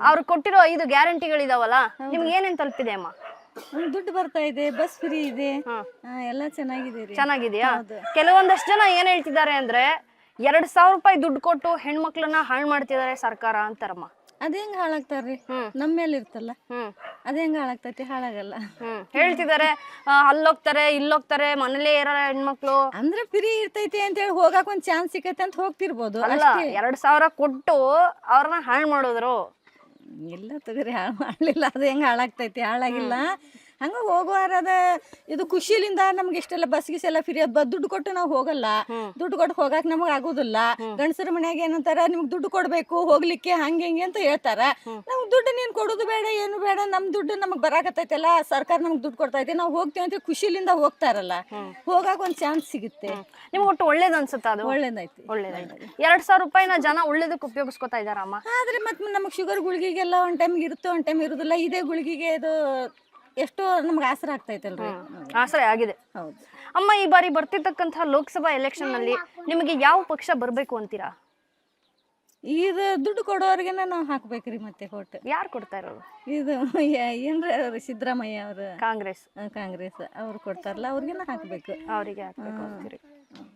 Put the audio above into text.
ಅವ್ರು ಕೊಟ್ಟಿರೋ 5 ಗ್ಯಾರಂಟಿಗಳಿದಾವಲ್ಲ ನಿಮ್ಗೆ ಏನೇನ್ ತಲುಪಿದೆ ಅಮ್ಮ? ದುಡ್ಡು ಬರ್ತಾ ಇದೆ, ಬಸ್ ಫ್ರೀ ಇದೆ, ಎಲ್ಲ ಚೆನ್ನಾಗಿದೆ ರೀ. ಚೆನ್ನಾಗಿದ್ಯಾ? ಕೆಲವೊಂದಷ್ಟು ಜನ ಏನ್ ಹೇಳ್ತಿದ್ದಾರೆ ಅಂದ್ರೆ 2,000 ರೂಪಾಯಿ ದುಡ್ಡು ಕೊಟ್ಟು ಹೆಣ್ಮಕ್ಳನ್ನ ಹಾಳು ಮಾಡ್ತಿದ್ದಾರೆ ಸರ್ಕಾರ ಅಂತಾರಮ್ಮ. ಅದ ಹೆಂಗ್ ಹಾಳಾಗ್ತಾರ್ರಿ? ನಮ್ಮ ಮೇಲೆ ಇರ್ತಲ್ಲ, ಅದ ಹೆಂಗ್ ಹಾಳಾಗ್ತೈತಿ? ಹಾಳಾಗಲ್ಲ. ಹೇಳ್ತಿದ್ದಾರೆ ಅಲ್ಲೋಗ್ತಾರೆ ಇಲ್ಲೋಗ್ತಾರೆ ಮನೇಲೇ ಇರೋ ಹೆಣ್ಮಕ್ಳು. ಅಂದ್ರೆ ಫ್ರೀ ಇರ್ತೈತಿ ಅಂತ ಹೇಳಿ ಹೋಗಾಕ ಒಂದ್ ಚಾನ್ಸ್ ಸಿಕ್ಕೈತೆ ಅಂತ ಹೋಗ್ತಿರ್ಬೋದು. ಅಲ್ಲ 2,000 ಕೊಟ್ಟು ಅವ್ರನ್ನ ಹಾಳು ಮಾಡಿದ್ರು. ಇಲ್ಲ ತಗೋರಿ, ಹಾಳು ಮಾಡ್ಲಿಲ್ಲ. ಅದ ಹೆಂಗ್ ಹಾಳಾಗ್ತೈತಿ? ಹಾಳಾಗಿಲ್ಲ. ಹಂಗ ಹೋಗುವಾರದ ಇದು ಖುಷಿಲಿಂದ ನಮ್ಗೆ ಇಷ್ಟೆಲ್ಲ ಬಸ್ ಗಿಸ್ ಎಲ್ಲ ಫ್ರೀ. ದುಡ್ಡು ಕೊಟ್ಟು ನಾವು ಹೋಗಲ್ಲ, ದುಡ್ಡು ಕೊಟ್ಟು ಹೋಗಾಕ್ ನಮಗ್ ಆಗುದಿಲ್ಲ. ಗಂಡಸರ ಮನ್ಯಾಗ ಏನಂತಾರ, ನಿಮ್ಗೆ ದುಡ್ಡು ಕೊಡ್ಬೇಕು ಹೋಗ್ಲಿಕ್ಕೆ ಹಂಗೆ ಹಿಂಗೆ ಅಂತ ಹೇಳ್ತಾರ. ನಮ್ಗೆ ದುಡ್ಡು ನೀನ್ ಕೊಡುದು ಬೇಡ, ಏನು ಬೇಡ, ನಮ್ ದುಡ್ಡು ನಮಗ್ ಬರಾಕತ್ತೈತಲ್ಲ, ಸರ್ಕಾರ ನಮ್ಗೆ ದುಡ್ಡು ಕೊಡ್ತೈತಿ, ನಾವು ಹೋಗ್ತೀವಿ ಅಂತ ಖುಷಿಲಿಂದ ಹೋಗ್ತಾರಲ್ಲ, ಹೋಗಾಕ ಒಂದ್ ಚಾನ್ಸ್ ಸಿಗುತ್ತೆ. ನಿಮ್ಗೆ ಒಟ್ಟು ಒಳ್ಳೇದ್ ಅನ್ಸುತ್ತ? ಅದು ಒಳ್ಳೇದೈತಿ. 2,000 ರೂಪಾಯಿನ ಜನ ಒಳ್ಳೇದಕ್ಕೆ ಉಪಯೋಗಿಸ್ಕೊತಾ ಇದಾರಮ್ಮ. ಆದ್ರೆ ಮತ್ ನಮಗ್ ಶುಗರ್ ಗುಳಿಗೆಗೆಲ್ಲ ಒಂದ್ ಟೈಮ್ ಇರುತ್ತೆ, ಒಂದ್ ಟೈಮ್ ಇರುದಿಲ್ಲ. ಇದೇ ಗುಳಿಗೆಗೆ ಇದು ಎಷ್ಟೋ ನಮ್ಗೆ ಆಸರ ಆಗ್ತೈತಲ್ರಿ. ಆಸರೆ ಆಗಿದೆ. ಹೌದು ಅಮ್ಮ, ಈ ಬಾರಿ ಬರ್ತಿರ್ತಕ್ಕಂತಹ ಲೋಕಸಭಾ ಎಲೆಕ್ಷನ್ ನಲ್ಲಿ ನಿಮಗೆ ಯಾವ ಪಕ್ಷ ಬರ್ಬೇಕು ಅಂತೀರಾ? ಇದು ದುಡ್ಡು ಕೊಡೋರ್ಗೆನ ನಾವು ಹಾಕ್ಬೇಕ್ರಿ. ಮತ್ತೆ ಕೊಟ್ಟು ಯಾರು ಕೊಡ್ತಾ ಇರೋದು? ಇದು ಏನ್ರ ಅವ್ರು ಸಿದ್ದರಾಮಯ್ಯ ಅವರು, ಕಾಂಗ್ರೆಸ್ ಕಾಂಗ್ರೆಸ್ ಅವ್ರು ಕೊಡ್ತಾರಲ್ಲ, ಅವ್ರಿಗೆನ ಹಾಕ್ಬೇಕು. ಅವರಿಗೆ ಹಾಕ್ಬೇಕು ಅಂತೀರಿ.